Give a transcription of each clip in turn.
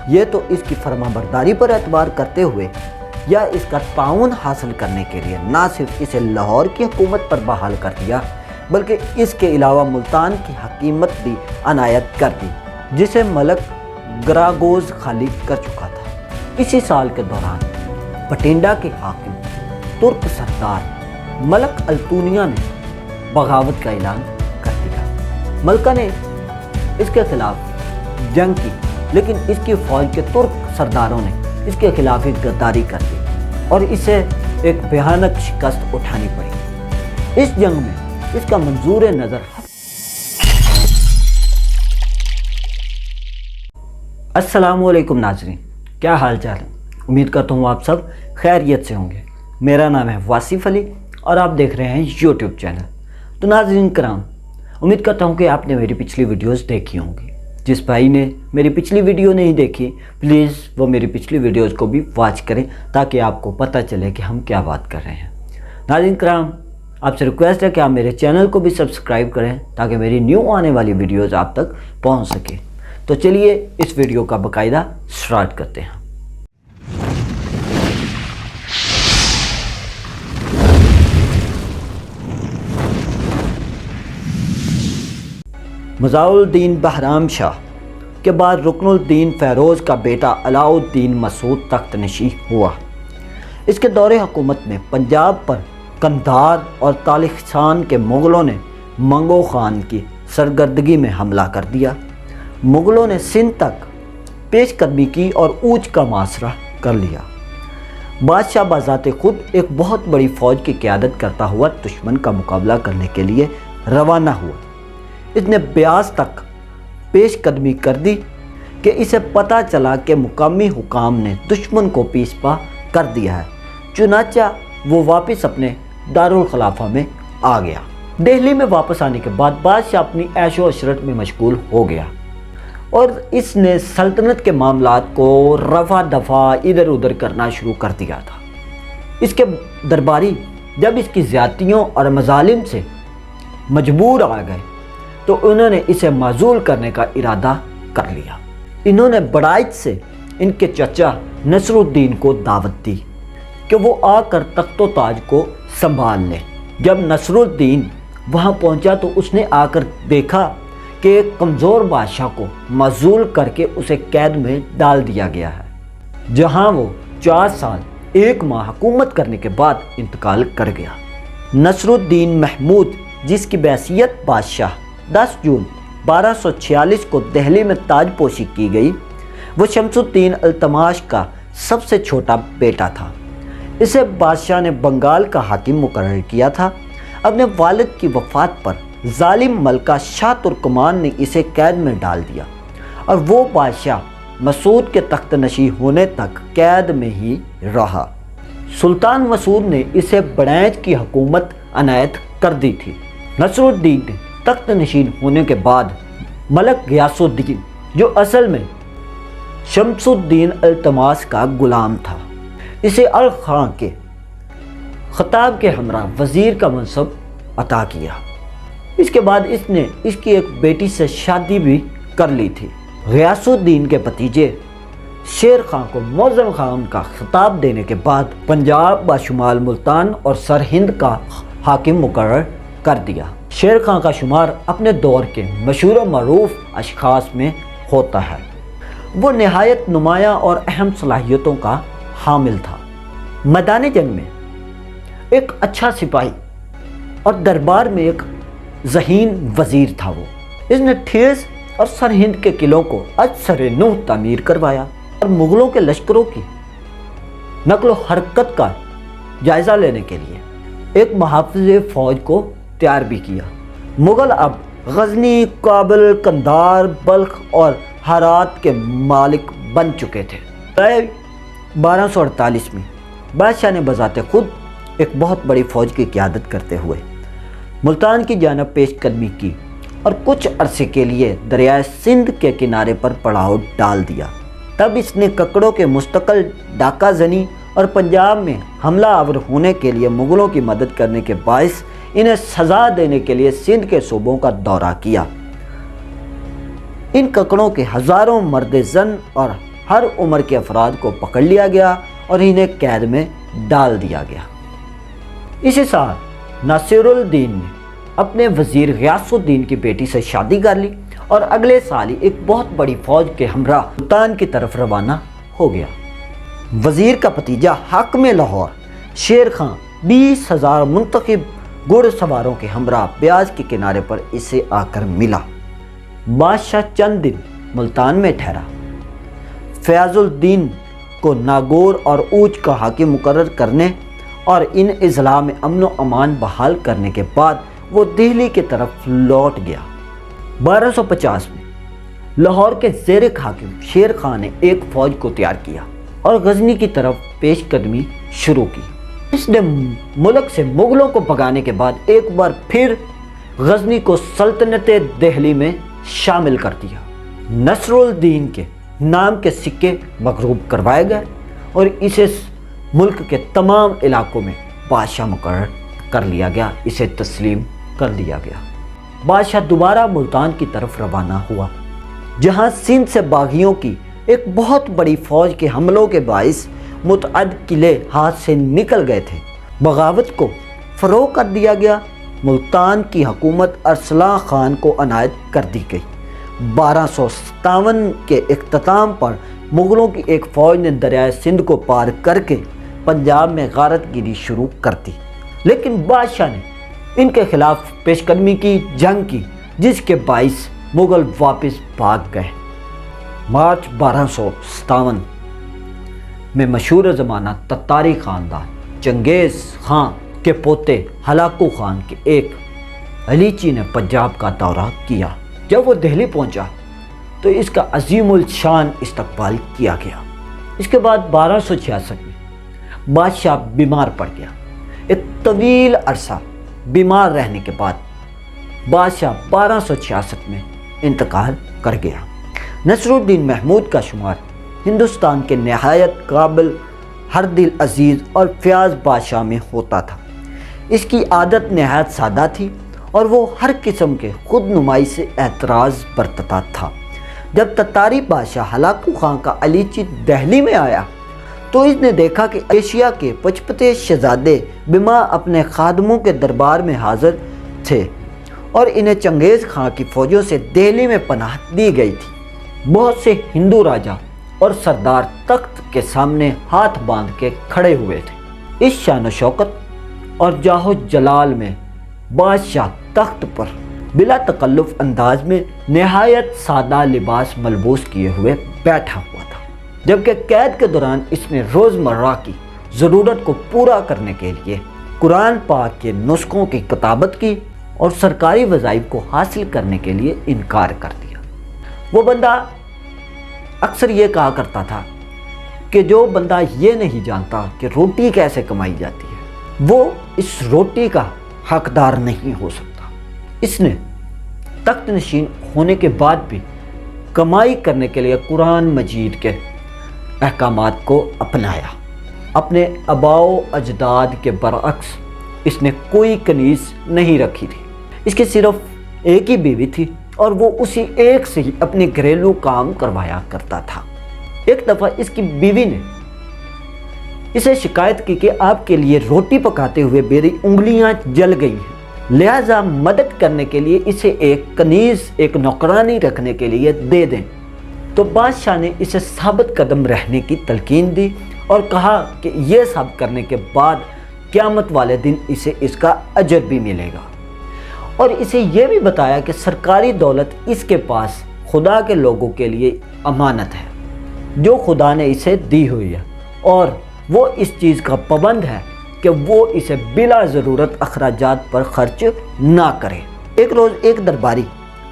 یہ تو اس کی فرما برداری پر اعتبار کرتے ہوئے یا اس کا تعاون حاصل کرنے کے لیے نہ صرف اسے لاہور کی حکومت پر بحال کر دیا بلکہ اس کے علاوہ ملتان کی حکومت بھی عنایت کر دی جسے ملک گراگوز خالی کر چکا تھا۔ اسی سال کے دوران بٹھنڈا کے حاکم ترک سردار ملک التونیا نے بغاوت کا اعلان کر دیا۔ ملکہ نے اس کے خلاف جنگ کی لیکن اس کی فوج کے ترک سرداروں نے اس کے خلاف ہی غداری کر دی اور اسے ایک بھیانک شکست اٹھانی پڑی۔ اس جنگ میں اس کا منظور نظر السلام علیکم ناظرین، کیا حال چال ہے؟ امید کرتا ہوں آپ سب خیریت سے ہوں گے۔ میرا نام ہے واصف علی اور آپ دیکھ رہے ہیں یوٹیوب چینل۔ تو ناظرین کرام، امید کرتا ہوں کہ آپ نے میری پچھلی ویڈیوز دیکھی ہوں گی۔ جس بھائی نے میری پچھلی ویڈیو نہیں دیکھی پلیز وہ میری پچھلی ویڈیوز کو بھی واچ کریں تاکہ آپ کو پتہ چلے کہ ہم کیا بات کر رہے ہیں۔ ناظرین کرام، آپ سے ریکویسٹ ہے کہ آپ میرے چینل کو بھی سبسکرائب کریں تاکہ میری نیو آنے والی ویڈیوز آپ تک پہنچ سکے۔ تو چلیے اس ویڈیو کا باقاعدہ سٹارٹ کرتے ہیں۔ مضاء الدین بہرام شاہ کے بعد رکن الدین فیروز کا بیٹا علاء الدین مسعود تخت نشین ہوا۔ اس کے دور حکومت میں پنجاب پر قندھار اور تالخان کے مغلوں نے منگو خان کی سرگردگی میں حملہ کر دیا۔ مغلوں نے سندھ تک پیش قدمی کی اور اوچ کا محاصرہ کر لیا۔ بادشاہ بذات خود ایک بہت بڑی فوج کی قیادت کرتا ہوا دشمن کا مقابلہ کرنے کے لیے روانہ ہوا۔ اس نے بیاس تک پیش قدمی کر دی کہ اسے پتہ چلا کہ مقامی حکام نے دشمن کو پیش پا کر دیا ہے، چنانچہ وہ واپس اپنے دارالخلافہ میں آ گیا۔ دہلی میں واپس آنے کے بعد بادشاہ اپنی عیش و عشرت میں مشغول ہو گیا اور اس نے سلطنت کے معاملات کو رفع دفع ادھر ادھر کرنا شروع کر دیا تھا۔ اس کے درباری جب اس کی زیادتیوں اور مظالم سے مجبور آ گئے تو انہوں نے اسے معزول کرنے کا ارادہ کر لیا۔ انہوں نے بڑائچ سے ان کے چچا نصر الدین کو دعوت دی کہ وہ آ کر تخت و تاج کو سنبھال لے۔ جب نصر الدین وہاں پہنچا تو اس نے آ کر دیکھا کہ ایک کمزور بادشاہ کو معزول کر کے اسے قید میں ڈال دیا گیا ہے، جہاں وہ 4 سال 1 ماہ حکومت کرنے کے بعد انتقال کر گیا۔ نصر الدین محمود، جس کی بحیثیت بادشاہ 10 جون 1246 کو دہلی میں تاج پوشی کی گئی، وہ شمس الدین التماش کا سب سے چھوٹا بیٹا تھا۔ اسے بادشاہ نے بنگال کا حاکم مقرر کیا تھا۔ اپنے والد کی وفات پر ظالم ملکہ شاہ ترکمان نے اسے قید میں ڈال دیا اور وہ بادشاہ مسعود کے تخت نشین ہونے تک قید میں ہی رہا۔ سلطان مسعود نے اسے بڑینچ کی حکومت عنایت کر دی تھی۔ نصر الدین نے تخت نشین ہونے کے بعد ملک غیاث الدین، جو اصل میں شمس الدین التماش کا غلام تھا، اسے الخان کے خطاب کے ہمراہ وزیر کا منصب عطا کیا۔ اس کے بعد اس نے اس کی ایک بیٹی سے شادی بھی کر لی تھی۔ غیاث الدین کے بھتیجے شیر خان کو معظم خان کا خطاب دینے کے بعد پنجاب بشمال ملتان اور سرہند کا حاکم مقرر کر دیا۔ شیر خان کا شمار اپنے دور کے مشہور و معروف اشخاص میں ہوتا ہے۔ وہ نہایت نمایاں اور اہم صلاحیتوں کا حامل تھا۔ میدان جنگ میں ایک اچھا سپاہی اور دربار میں ایک ذہین وزیر تھا۔ وہ اس نے ٹھیس اور سرہند کے قلعوں کو اجسر نو تعمیر کروایا اور مغلوں کے لشکروں کی نقل و حرکت کا جائزہ لینے کے لیے ایک محافظ فوج کو تیار بھی کیا۔ مغل اب غزنی، کابل، قندھار، بلخ اور ہرات کے مالک بن چکے تھے۔ 1248 میں بادشاہ نے بذات خود ایک بہت بڑی فوج کی قیادت کرتے ہوئے ملتان کی جانب پیش قدمی کی اور کچھ عرصے کے لیے دریائے سندھ کے کنارے پر پڑاؤ ڈال دیا۔ تب اس نے ککڑوں کے مستقل ڈاکہ زنی اور پنجاب میں حملہ آور ہونے کے لیے مغلوں کی مدد کرنے کے باعث انہیں سزا دینے کے لیے سندھ کے صوبوں کا دورہ کیا۔ ان ککڑوں کے ہزاروں مرد زن اور ہر عمر کے افراد کو پکڑ لیا گیا اور انہیں قید میں ڈال دیا گیا۔ اسی سال ناصر الدین نے اپنے وزیر غیاث الدین کی بیٹی سے شادی کر لی اور اگلے سال ہی ایک بہت بڑی فوج کے ہمراہ ملتان کی طرف روانہ ہو گیا۔ وزیر کا بھتیجا حاکم لاہور شیر خان 20,000 منتخب گھڑ سواروں کے ہمراہ بیاج کے کنارے پر اسے آ کر ملا۔ بادشاہ چند دن ملتان میں ٹھہرا۔ فیاض الدین کو ناگور اور اوچ کا حاکم مقرر کرنے اور ان اضلاع میں امن و امان بحال کرنے کے بعد وہ دہلی کی طرف لوٹ گیا۔ 1250 میں لاہور کے زیر حاکم شیر خان نے ایک فوج کو تیار کیا اور غزنی کی طرف پیش قدمی شروع کی۔ اس نے ملک سے مغلوں کو بھگانے کے بعد ایک بار پھر غزنی کو سلطنت دہلی میں شامل کر دیا۔ نصر الدین کے نام کے سکے مغروب کروائے گئے اور اسے ملک کے تمام علاقوں میں بادشاہ مقرر کر لیا گیا، اسے تسلیم کر دیا گیا۔ بادشاہ دوبارہ ملتان کی طرف روانہ ہوا، جہاں سندھ سے باغیوں کی ایک بہت بڑی فوج کے حملوں کے باعث متعدد قلعے ہاتھ سے نکل گئے تھے۔ بغاوت کو فروغ کر دیا گیا۔ ملتان کی حکومت ارسلان خان کو عنایت کر دی گئی۔ 1257 کے اختتام پر مغلوں کی ایک فوج نے دریائے سندھ کو پار کر کے پنجاب میں غارت گیری شروع کر دی، لیکن بادشاہ نے ان کے خلاف پیش قدمی کی، جنگ کی، جس کے باعث مغل واپس بھاگ گئے۔ مارچ 1257 میں مشہور زمانہ تتاری خاندان چنگیز خان کے پوتے ہلاکو خان کے ایک علیچی نے پنجاب کا دورہ کیا۔ جب وہ دہلی پہنچا تو اس کا عظیم الشان استقبال کیا گیا۔ اس کے بعد 1266 میں بادشاہ بیمار پڑ گیا۔ ایک طویل عرصہ بیمار رہنے کے بعد بادشاہ 1266 میں انتقال کر گیا۔ نصر الدین محمود کا شمار ہندوستان کے نہایت قابل، ہر دل عزیز اور فیاض بادشاہ میں ہوتا تھا۔ اس کی عادت نہایت سادہ تھی اور وہ ہر قسم کے خود نمائی سے اعتراض برتتا تھا۔ جب تتاری بادشاہ ہلاکو خان کا علیچی دہلی میں آیا تو اس نے دیکھا کہ ایشیا کے 55 شہزادے بما اپنے خادموں کے دربار میں حاضر تھے اور انہیں چنگیز خان کی فوجوں سے دہلی میں پناہ دی گئی تھی۔ بہت سے ہندو راجا اور سردار تخت کے سامنے ہاتھ باندھ کے کھڑے ہوئے تھے۔ اس شان و شوکت اور جاہ و جلال میں بادشاہ تخت پر بلا تکلف انداز میں نہایت سادہ لباس ملبوس کیے ہوئے بیٹھا ہوا تھا، جبکہ قید کے دوران اس نے روزمرہ کی ضرورت کو پورا کرنے کے لیے قرآن پاک کے نسخوں کی کتابت کی اور سرکاری وظائف کو حاصل کرنے کے لیے انکار کر دیا۔ وہ بندہ اکثر یہ کہا کرتا تھا کہ جو بندہ یہ نہیں جانتا کہ روٹی کیسے کمائی جاتی ہے وہ اس روٹی کا حقدار نہیں ہو سکتا۔ اس نے تخت نشین ہونے کے بعد بھی کمائی کرنے کے لیے قرآن مجید کے احکامات کو اپنایا۔ اپنے آباء و اجداد کے برعکس اس نے کوئی کنیز نہیں رکھی تھی۔ اس کی صرف ایک ہی بیوی تھی اور وہ اسی ایک سے ہی اپنے گھریلو کام کروایا کرتا تھا۔ ایک دفعہ اس کی بیوی نے اسے شکایت کی کہ آپ کے لیے روٹی پکاتے ہوئے میری انگلیاں جل گئی ہیں، لہٰذا مدد کرنے کے لیے اسے ایک کنیز، ایک نوکرانی رکھنے کے لیے دے دیں۔ تو بادشاہ نے اسے ثابت قدم رہنے کی تلقین دی اور کہا کہ یہ سب کرنے کے بعد قیامت والے دن اسے اس کا اجر بھی ملے گا، اور اسے یہ بھی بتایا کہ سرکاری دولت اس کے پاس خدا کے لوگوں کے لیے امانت ہے جو خدا نے اسے دی ہوئی ہے، اور وہ اس چیز کا پابند ہے کہ وہ اسے بلا ضرورت اخراجات پر خرچ نہ کرے۔ ایک روز ایک درباری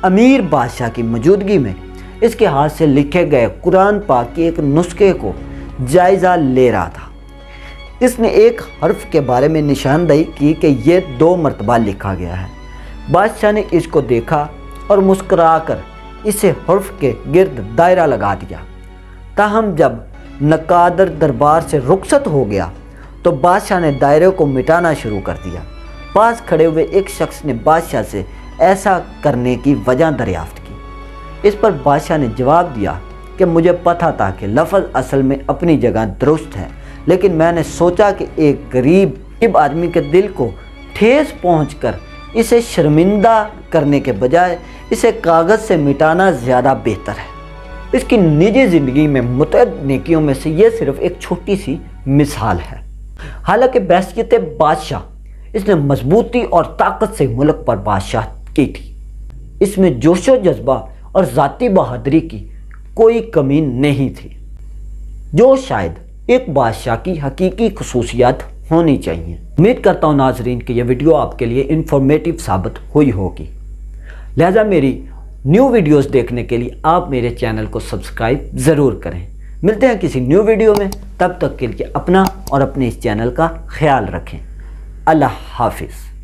امیر بادشاہ کی موجودگی میں اس کے ہاتھ سے لکھے گئے قرآن پاک کے ایک نسخے کو جائزہ لے رہا تھا۔ اس نے ایک حرف کے بارے میں نشاندہی کی کہ یہ 2 مرتبہ لکھا گیا ہے۔ بادشاہ نے اس کو دیکھا اور مسکرا کر اسے حرف کے گرد دائرہ لگا دیا۔ تاہم جب نقادر دربار سے رخصت ہو گیا تو بادشاہ نے دائرے کو مٹانا شروع کر دیا۔ پاس کھڑے ہوئے ایک شخص نے بادشاہ سے ایسا کرنے کی وجہ دریافت کی۔ اس پر بادشاہ نے جواب دیا کہ مجھے پتہ تھا کہ لفظ اصل میں اپنی جگہ درست ہے، لیکن میں نے سوچا کہ ایک غریب آدمی کے دل کو ٹھیس پہنچ کر اسے شرمندہ کرنے کے بجائے اسے کاغذ سے مٹانا زیادہ بہتر ہے۔ اس کی نجی زندگی میں متعدد نیکیوں میں سے یہ صرف ایک چھوٹی سی مثال ہے۔ حالانکہ بحیثیت بادشاہ اس نے مضبوطی اور طاقت سے ملک پر بادشاہ کی تھی۔ اس میں جوش و جذبہ اور ذاتی بہادری کی کوئی کمی نہیں تھی، جو شاید ایک بادشاہ کی حقیقی خصوصیات ہونی چاہیے۔ امید کرتا ہوں ناظرین کہ یہ ویڈیو آپ کے لیے انفارمیٹیو ثابت ہوئی ہوگی، لہذا میری نیو ویڈیوز دیکھنے کے لیے آپ میرے چینل کو سبسکرائب ضرور کریں۔ ملتے ہیں کسی نیو ویڈیو میں، تب تک کے لیے اپنا اور اپنے اس چینل کا خیال رکھیں۔ اللہ حافظ۔